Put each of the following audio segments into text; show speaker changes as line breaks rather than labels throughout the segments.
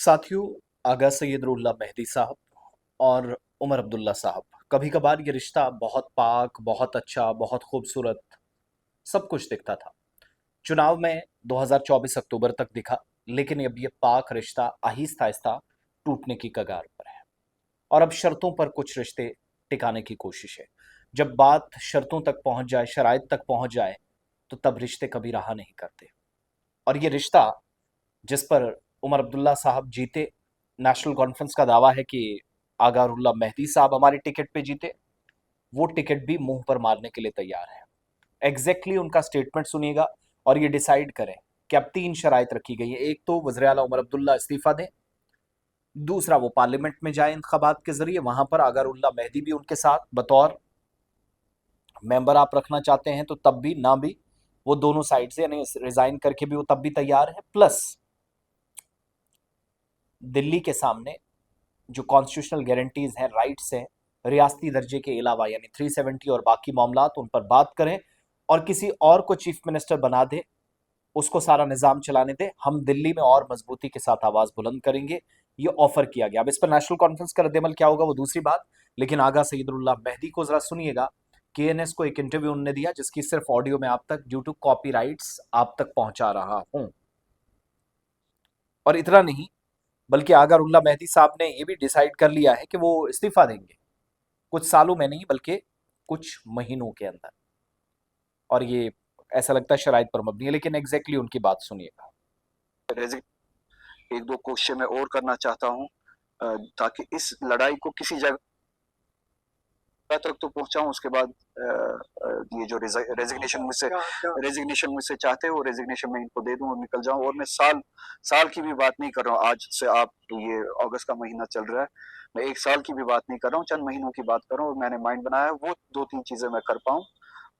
साथियों, आगा सैयदुल्लाह मेहदी साहब और उमर अब्दुल्ला साहब, कभी कभार ये रिश्ता बहुत पाक, बहुत अच्छा, बहुत खूबसूरत, सब कुछ दिखता था। चुनाव में 2024 अक्टूबर तक दिखा, लेकिन अब ये पाक रिश्ता आहिस्ता आहिस्ता टूटने की कगार पर है। और अब शर्तों पर कुछ रिश्ते टिकाने की कोशिश है। जब बात शर्तों तक पहुंच जाए, शराइत तक पहुंच जाए, तो तब रिश्ते कभी रहा नहीं करते। और ये रिश्ता जिस पर उमर अब्दुल्ला साहब जीते, नेशनल कॉन्फ्रेंस का दावा है कि आगारुल्लाह मेहदी साहब हमारी टिकट पे जीते, वो टिकट भी मुंह पर मारने के लिए तैयार है। एग्जैक्टली उनका स्टेटमेंट सुनिएगा और ये डिसाइड करें कि अब तीन शराइत रखी गई है। एक तो वज़ीर आला उमर अब्दुल्ला इस्तीफा दें, दूसरा वो पार्लियामेंट में जाए इंतखाबात के जरिए, वहां पर आगारुल्लाह मेहदी भी उनके साथ बतौर मेंबर आप रखना चाहते हैं तो तब भी, ना भी, वो दोनों साइड से यानी रिजाइन करके भी वो तब भी तैयार है। प्लस दिल्ली के सामने जो कॉन्स्टिट्यूशनल गारंटीज हैं, राइट्स हैं, रियासती दर्जे के अलावा यानी 370 और बाकी मामलात, उन पर बात करें और किसी और को चीफ मिनिस्टर बना दे, उसको सारा निजाम चलाने दे, हम दिल्ली में और मजबूती के साथ आवाज बुलंद करेंगे। ये ऑफर किया गया। अब इस पर नेशनल कॉन्फ्रेंस का रद्देमल क्या होगा वो दूसरी बात, लेकिन आगा सईदुल्लाह मेहदी को जरा सुनिएगा। केएनएस को एक इंटरव्यू उन्होंने दिया जिसकी सिर्फ ऑडियो में आप तक ड्यू टू कॉपीराइट्स आप तक पहुंचा रहा हूं। और इतना नहीं, बल्कि आगारुल्लाह मेहदी साहब ने यह भी डिसाइड कर लिया है कि वो इस्तीफा देंगे, कुछ सालों में नहीं बल्कि कुछ महीनों के अंदर। और ये ऐसा लगता है शराइत पर मबनी है, लेकिन एग्जैक्टली उनकी बात सुनिएगा।
एक दो क्वेश्चन मैं और करना चाहता हूं ताकि इस लड़ाई को किसी जगह तक तो पहुंचाऊं। उसके बाद ये जो रेजिग्नेशन मुझसे चाहते हैं वो रेजिग्नेशन में इनको दे दूं और निकल जाऊं। और मैं साल साल की भी बात नहीं कर रहा हूं। आज से आप ये अगस्त का महीना चल रहा है, मैं एक साल की भी बात नहीं कर रहा हूँ, चंद महीनों की बात कर रहा हूँ। और मैंने माइंड बनाया वो दो तीन चीजें मैं कर पाऊं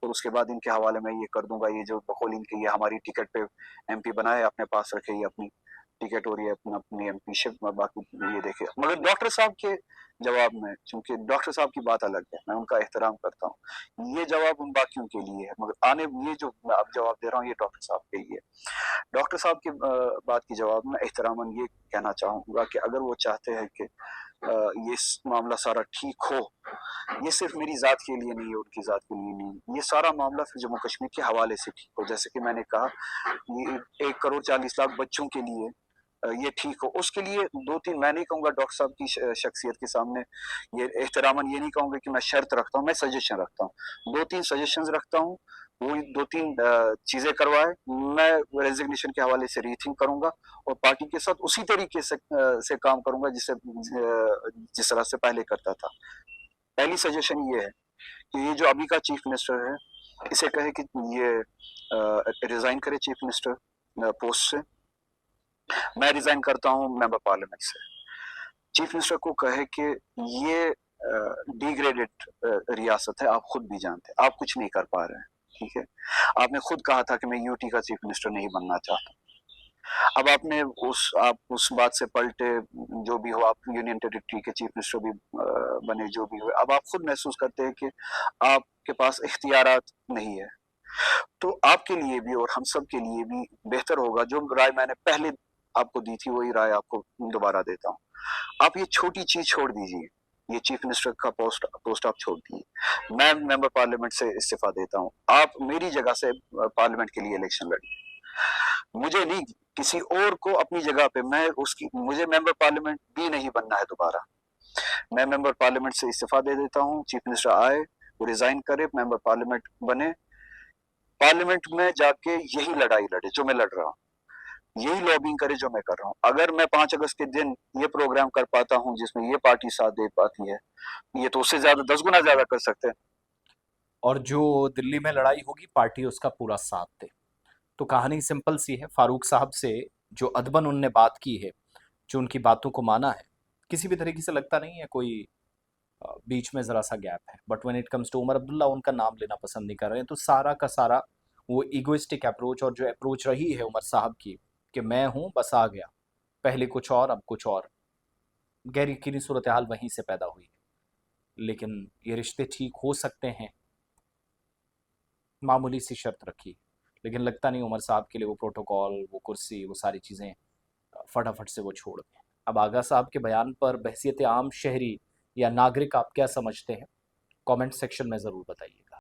और उसके बाद इनके हवाले में ये कर दूंगा। ये जो बकौल इनके ये हमारी टिकट पे एमपी बनाए, अपने पास रखे, ये अपनी टिकट और ये अपना अपनी एमपीशिप में बाकी ये देखे। मगर डॉक्टर साहब के जवाब में, चूंकि डॉक्टर साहब की बात अलग है, मैं उनका एहतराम करता हूँ, ये जवाब उन बाकियों के लिए है। मगर आने ये जो मैं अब जवाब दे रहा हूँ ये डॉक्टर साहब के लिए। डॉक्टर साहब की बात की जवाब में एहतरामन ये कहना चाहूंगा कि अगर वो चाहते हैं कि ये मामला सारा ठीक हो, ये सिर्फ मेरी जात के लिए नहीं है, उनकी जात के लिए नहीं, ये सारा मामला फिर जम्मू कश्मीर के हवाले से ठीक हो। जैसे कि मैंने कहा, ये 1 करोड़ 40 लाख बच्चों के लिए ये ठीक हो, उसके लिए दो तीन, मैं नहीं कहूंगा डॉक्टर साहब की शख्सियत के सामने ये एहतरामन ये नहीं कहूंगा कि मैं शर्त रखता हूँ, मैं सजेशन रखता हूँ, दो तीन सजेशन रखता हूँ। वो दो तीन चीजें करवाए, मैं रेजिग्नेशन के हवाले से रीथिंक करूंगा और पार्टी के साथ उसी तरीके से काम करूंगा जिससे जिस तरह से पहले करता था। पहली सजेशन ये है कि ये जो अभी का चीफ मिनिस्टर है, इसे कहे कि ये रिजाइन करे चीफ मिनिस्टर पोस्ट से। मैं रिजाइन करता हूँ मेंबर पार्लियामेंट से। चीफ मिनिस्टर को कहे कि ये डिग्रेडेड रियासत है, आप खुद भी जानते हैं, आप कुछ नहीं कर पा रहे हैं, ठीक है। आपने खुद कहा था कि मैं यूटी का चीफ मिनिस्टर नहीं बनना चाहता। अब आपने आप उस बात से पलटे, जो भी हो, आप यूनियन टेरिटरी के चीफ मिनिस्टर भी बने, जो भी हो, अब आप खुद महसूस करते हैं कि आपके पास इख्तियारात नहीं है। तो आपके लिए भी और हम सब के लिए भी बेहतर होगा, जो राय मैंने पहले आपको दी थी वही राय आपको दोबारा देता हूँ। आप ये छोटी चीज छोड़ दीजिए, ये चीफ मिनिस्टर का पोस्ट आप छोड़ दीजिए। मैं मेंबर पार्लियामेंट से इस्तीफा देता हूँ, आप मेरी जगह से पार्लियामेंट के लिए इलेक्शन लड़िए। मुझे नहीं, किसी और को अपनी जगह पे, मैं उसकी, मुझे मेंबर पार्लियामेंट भी नहीं बनना है दोबारा। मैं मेंबर पार्लियामेंट से इस्तीफा दे देता हूँ, चीफ मिनिस्टर आए, वो रिजाइन करे, मेंबर पार्लियामेंट बने, पार्लियामेंट में जाके यही लड़ाई लड़े जो मैं लड़ रहा हूँ, यही लॉबिंग करे जो मैं कर रहा हूँ। अगर मैं 5 अगस्त के दिन ये प्रोग्राम कर पाता हूँ जिसमें ये पार्टी साथ दे पाती है, ये तो उससे ज्यादा 10 गुना ज्यादा कर सकते हैं।
और जो दिल्ली में लड़ाई होगी, पार्टी उसका पूरा साथ दे। तो कहानी सिंपल सी है। फारूक साहब से जो अदबन उनने बात की है, जो उनकी बातों को माना है, किसी भी तरीके से लगता नहीं है कोई बीच में जरा सा गैप है। But when it comes to Omar Abdullah, उनका नाम लेना पसंद नहीं कर रहे हैं। तो सारा का सारा वो इगोइस्टिक अप्रोच, और जो अप्रोच रही है उमर साहब की कि मैं हूं बस आ गया, पहले कुछ और अब कुछ और, गैर यकीनी सूरत हाल वहीं से पैदा हुई है। लेकिन ये रिश्ते ठीक हो सकते हैं, मामूली सी शर्त रखी, लेकिन लगता नहीं उमर साहब के लिए वो प्रोटोकॉल, वो कुर्सी, वो सारी चीज़ें फटाफट से वो छोड़ दें। अब आगा साहब के बयान पर बहसियत आम शहरी या नागरिक आप क्या समझते हैं? कमेंट सेक्शन में ज़रूर बताइए।